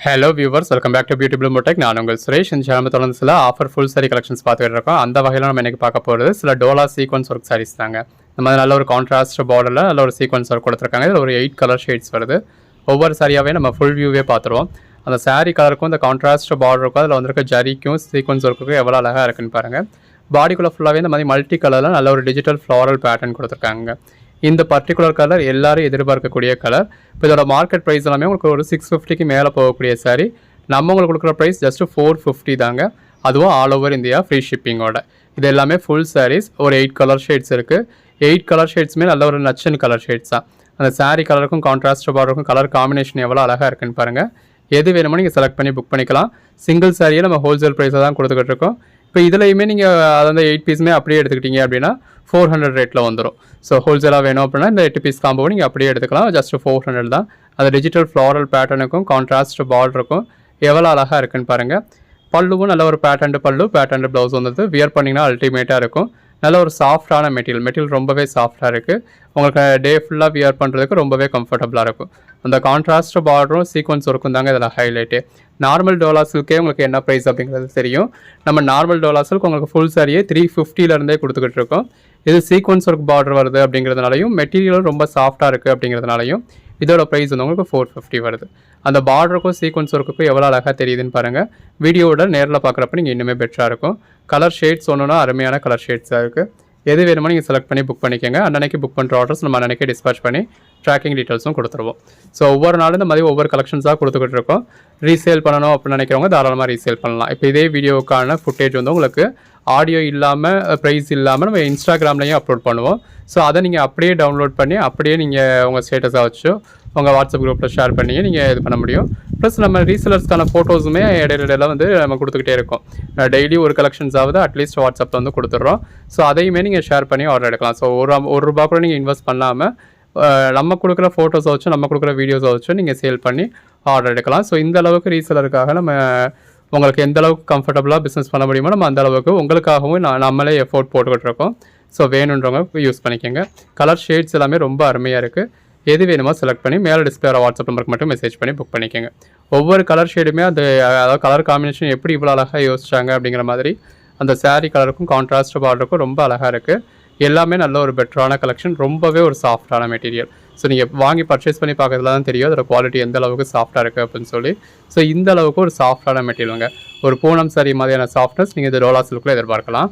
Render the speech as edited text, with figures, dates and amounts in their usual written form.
Hello viewers, welcome back to beauty bloom tech. நான் உங்கள் சுரேஷ். இந்த சேனல் தொடர்ந்து சில ஆஃபர் ஃபுல் சாரி கலெக்ஷன்ஸ் பார்த்துட்டு இருக்கோம். அந்த வகையில் நம்ம இன்னைக்கு பார்க்க போகிறது சில டோலா சீக்வன்ஸ் ஒர்க் சாரீஸ் தாங்க. இந்த மாதிரி நல்ல ஒரு கான்ட்ராஸ்ட் பார்டரில் நல்ல ஒரு சீக்வன்ஸ் ஒர்க் கொடுத்துருக்காங்க. இதில் ஒரு 8 கலர் ஷேட்ஸ் வருது. ஒவ்வொரு சாரியாகவே நம்ம ஃபுல் வியூவே பார்த்துருவோம். அந்த சாரீ கலருக்கும் இந்த கான்ட்ராஸ்ட் பார்டருக்கும் அதில் வந்திருக்க ஜரிக்கும் சீக்வன்ஸ் ஒர்க்குக்கும் எவ்வளோ அழகாக இருக்குன்னு பாருங்கள். பாடிக்குள்ளே ஃபுல்லாகவே இந்த மாதிரி மல்டி கலரில் நல்ல ஒரு டிஜிட்டல் ஃப்ளாரல் பேட்டர்ன் கொடுத்துருக்காங்க. இந்த பர்டிகுலர் கலர் எல்லாரும் எதிர்பார்க்கக்கூடிய கலர். இப்போ இதோட மார்க்கெட் ப்ரைஸ் எல்லாமே உங்களுக்கு ஒரு 650க்கு மேலே போகக்கூடிய சாரி. நம்ம உங்களுக்கு கொடுக்குற ப்ரைஸ் ஜஸ்ட் 450 தாங்க. அதுவும் ஆல் ஓவர் இந்தியா ஃப்ரீ ஷிப்பிங்கோட. இது எல்லாமே ஃபுல் சாரீஸ். ஒரு 8 கலர் ஷேட்ஸ் இருக்குது. 8 கலர் ஷேட்ஸுமே நல்ல ஒரு நச்சன் கலர் ஷேட்ஸ் தான். அந்த சாரீ கலருக்கும் கான்ட்ராஸ்ட் பார்டருக்கும் கலர் காம்பினேஷன் எவ்வளோ அழகாக இருக்குன்னு பாருங்கள். எது வேணுமோ நீங்கள் செலக்ட் பண்ணி புக் பண்ணிக்கலாம். சிங்கிள் சாரியை நம்ம ஹோல்சேல் ப்ரைஸை தான் கொடுத்துக்கிட்டு இருக்கோம். இப்போ இதுலையுமே நீங்கள் அந்த 8 பீஸுமே அப்படியே எடுத்துக்கிட்டீங்க அப்படின்னா 400 ரேட்டில் வந்துடும். ஸோ ஹோல்சேலாக வேணும் அப்படின்னா இந்த 8 பீஸ் காம்போ நீங்கள் அப்படியே எடுத்துக்கலாம். ஜஸ்ட் 400 தான். அது டிஜிட்டல் ஃப்ளாரல் பேட்டர்னுக்கும் கான்ட்ராஸ்ட் பார்டருக்கும் எவ்வளோ அழகாக இருக்குன்னு பாருங்கள். பல்லுவும் நல்ல ஒரு பேட்டர்ன் ப்ளவுஸ் வந்துடுது. வியர் பண்ணிங்கன்னா அல்டிமேட்டாக இருக்கும். நல்ல ஒரு சாஃப்டான மெட்டீரியல் ரொம்பவே சாஃப்டாக இருக்குது. உங்களுக்கு டே ஃபுல்லாக வியர் பண்ணுறதுக்கு ரொம்பவே கம்ஃபர்டபுளாக இருக்கும். அந்த கான்ட்ராஸ்ட் பார்டரும் சீக்வன்ஸ் ஒர்க்கும் தாங்க இதில் ஹைலைட்டு. நார்மல் டோலா சில்கே உங்களுக்கு என்ன ப்ரைஸ் அப்படிங்கிறது தெரியும். நம்ம நார்மல் டோலா சில்க் உங்களுக்கு ஃபுல் சாரியே 350லேருந்தே கொடுத்துக்கிட்டு இருக்கோம். இது சீக்வன்ஸ் ஒர்க் பார்டர் வருது அப்படிங்கிறதுனாலையும் மெட்டீரியலும் ரொம்ப சாஃப்டாக இருக்குது அப்படிங்கிறதுனாலையும் இதோட ப்ரைஸ் வந்து உங்களுக்கு 450 வருது. அந்த பார்டருக்கும் சீக்வன்ஸ் ஒர்க்குக்கும் எவ்வளோ அழகாக தெரியுதுன்னு பாருங்கள். வீடியோவோட நேரில் பார்க்குறப்ப நீங்கள் இன்னுமே பெட்டராக இருக்கும். கலர் ஷேட்ஸ் ஒன்றுனா அருமையான கலர் ஷேட்ஸாக இருக்குது. எது வேணுமோ நீங்கள் செலக்ட் பண்ணி புக் பண்ணிக்கோங்க. அன்னைக்கு புக் பண்ணுற ஆர்டர்ஸ் நம்ம அன்னைக்கே டிஸ்பேச் பண்ணி ட்ராக்கிங் டீட்டெயில்ஸும் கொடுத்துருவோம். ஸோ ஒவ்வொரு நாளும் இந்த மாதிரி ஒவ்வொரு கலெக்ஷன்ஸாக கொடுத்துக்கிட்டு இருக்கோம். ரீசேல் பண்ணணும் அப்படின்னு நினைக்கிறவங்க தாராளமாக ரீசேல் பண்ணலாம். இப்போ இதே வீடியோவுக்கான ஃபுட்டேஜ் வந்து உங்களுக்கு ஆடியோ இல்லாமல் ப்ரைஸ் இல்லாமல் நம்ம இன்ஸ்டாகிராம்லேயும் அப்லோட் பண்ணுவோம். ஸோ அதை நீங்கள் அப்படியே டவுன்லோட் பண்ணி அப்படியே நீங்கள் உங்கள் ஸ்டேட்டஸாக வச்சு உங்கள் வாட்ஸ்அப் குரூப்பில் ஷேர் பண்ணி நீங்கள் இது பண்ண முடியும். ப்ளஸ் நம்ம ரீசேலர்ஸ்க்கான ஃபோட்டோஸுமே இடையில வந்து நம்ம கொடுத்துக்கிட்டே இருக்கோம். டெய்லி ஒரு கலெக்ஷன்ஸாவது அட்லீஸ்ட் வாட்ஸ்அப்பில் வந்து கொடுத்துட்றோம். ஸோ அதையுமே நீங்கள் ஷேர் பண்ணி ஆர்டர் எடுக்கலாம். ஸோ ஒரு ரூபா கூட நீங்கள் இன்வெஸ்ட் பண்ணாமல் நம்ம கொடுக்குற ஃபோட்டோஸை வச்சு நம்ம கொடுக்குற வீடியோஸை வச்சு நீங்கள் சேல் பண்ணி ஆர்டர் எடுக்கலாம். ஸோ இந்த அளவுக்கு ரீசேலருக்காக நம்ம உங்களுக்கு எந்த அளவுக்கு கம்ஃபர்டபுளாக பிஸ்னஸ் பண்ண முடியுமோ நம்ம அந்த அளவுக்கு உங்களுக்காகவும் நம்மளே எஃபோர்ட் போட்டுக்கிட்டு இருக்கோம். ஸோ வேணுன்றவங்க யூஸ் பண்ணிக்கோங்க. கலர் ஷேட்ஸ் எல்லாமே ரொம்ப அருமையாக இருக்குது. எது வேணுமோ செலக்ட் பண்ணி மேலே டிஸ்பிளே வாட்ஸ்அப் நம்பருக்கு மட்டும் மெசேஜ் பண்ணி புக் பண்ணிக்கோங்க. ஒவ்வொரு கலர் ஷேடுமே அதாவது கலர் காம்பினேஷன் எப்படி இவ்வளோ அழகாக யோசிச்சாங்க அப்படிங்கிற மாதிரி அந்த சாரீ கலருக்கும் கான்ட்ராஸ்ட் பார்டருக்கும் ரொம்ப அழகாக இருக்குது. எல்லாமே நல்ல ஒரு பெட்டரான கலெக்ஷன். ரொம்பவே ஒரு சாஃப்டான மெட்டீரியல். ஸோ நீங்கள் வாங்கி பர்ச்சேஸ் பண்ணி பார்க்கறதுல தான் தெரியும் அதோட குவாலிட்டி எந்த அளவுக்கு சாஃப்டாக இருக்குது அப்படின்னு சொல்லி. ஸோ இந்த அளவுக்கு ஒரு சாஃப்டான மெட்டீரியலுங்க. ஒரு பூனம் சாரீ மாதிரியான சாஃப்ட்னஸ் நீங்கள் இந்த டோலா சில்கில் எதிர்பார்க்கலாம்.